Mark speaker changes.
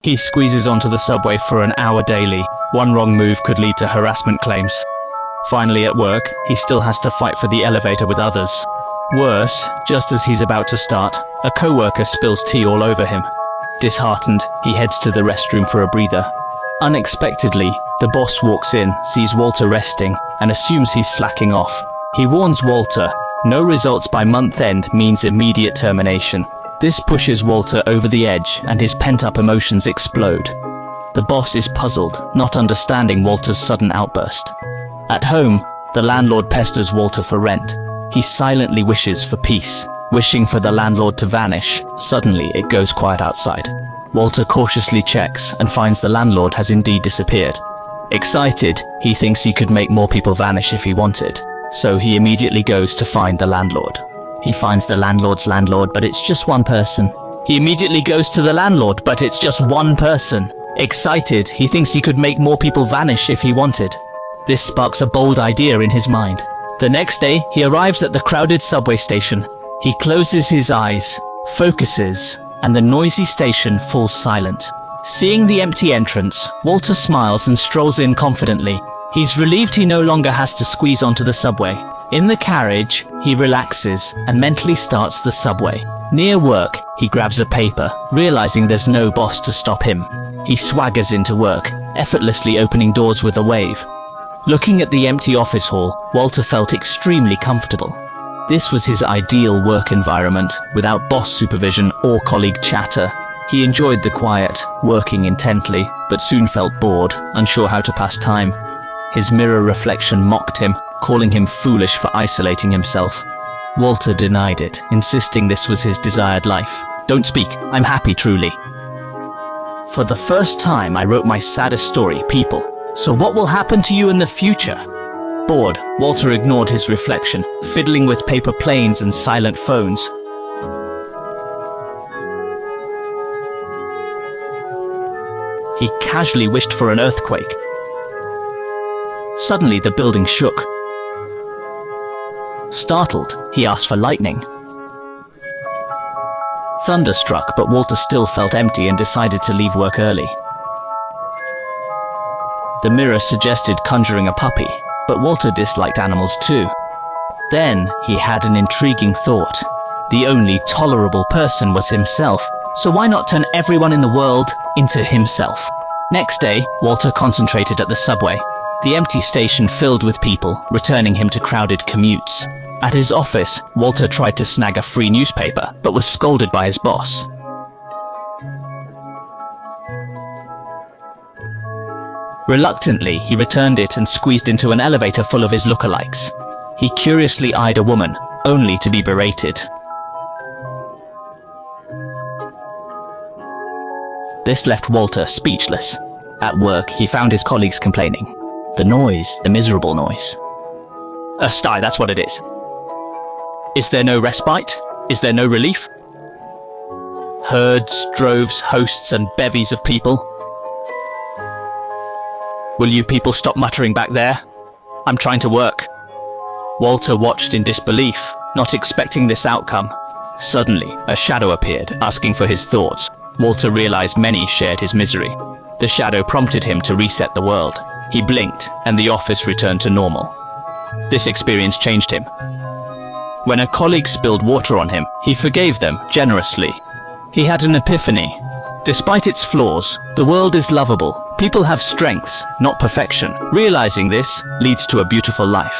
Speaker 1: He squeezes onto the subway for an hour daily. One wrong move could lead to harassment claims. Finally at work, he still has to fight for the elevator with others. Worse, just as he's about to start, a co-worker spills tea all over him. Disheartened, he heads to the restroom for a breather. Unexpectedly, the boss walks in, sees Walter resting, and assumes he's slacking off. He warns Walter, no results by month end means immediate termination. This pushes Walter over the edge and his pent-up emotions explode. The boss is puzzled, not understanding Walter's sudden outburst. At home, the landlord pesters Walter for rent. He silently wishes for peace, wishing for the landlord to vanish. Suddenly, it goes quiet outside. Walter cautiously checks and finds the landlord has indeed disappeared. Excited, he thinks he could make more people vanish if he wanted, so he immediately goes to find the landlord. He finds the landlord's landlord, but it's just one person. He immediately goes to the landlord, but it's just one person. Excited, he thinks he could make more people vanish if he wanted. This sparks a bold idea in his mind. The next day, he arrives at the crowded subway station. He closes his eyes, focuses, and the noisy station falls silent. Seeing the empty entrance, Walter smiles and strolls in confidently. He's relieved he no longer has to squeeze onto the subway. In the carriage, he relaxes and mentally starts the subway. Near work, he grabs a paper, realizing there's no boss to stop him. He swaggers into work, effortlessly opening doors with a wave. Looking at the empty office hall, Walter felt extremely comfortable. This was his ideal work environment, without boss supervision or colleague chatter. He enjoyed the quiet, working intently, but soon felt bored, unsure how to pass time. His mirror reflection mocked him, calling him foolish for isolating himself. Walter denied it, insisting this was his desired life. "Don't speak, I'm happy truly. For the first time I wrote my saddest story, people. So what will happen to you in the future?" Bored, Walter ignored his reflection, fiddling with paper planes and silent phones. He casually wished for an earthquake. Suddenly the building shook. Startled, he asked for lightning. Thunder struck, but Walter still felt empty and decided to leave work early. The mirror suggested conjuring a puppy, but Walter disliked animals too. Then he had an intriguing thought. The only tolerable person was himself, so why not turn everyone in the world into himself? Next day, Walter concentrated at the subway. The empty station filled with people, returning him to crowded commutes. At his office, Walter tried to snag a free newspaper, but was scolded by his boss. Reluctantly, he returned it and squeezed into an elevator full of his lookalikes. He curiously eyed a woman, only to be berated. This left Walter speechless. At work, he found his colleagues complaining. The noise, the miserable noise. A sty, that's what it is. Is there no respite? Is there no relief? Herds, droves, hosts, and bevies of people. Will you people stop muttering back there? I'm trying to work. Walter watched in disbelief, not expecting this outcome. Suddenly, a shadow appeared, asking for his thoughts. Walter realized many shared his misery. The shadow prompted him to reset the world. He blinked, and the office returned to normal. This experience changed him. When a colleague spilled water on him, he forgave them generously. He had an epiphany. Despite its flaws, the world is lovable. People have strengths, not perfection. Realizing this leads to a beautiful life.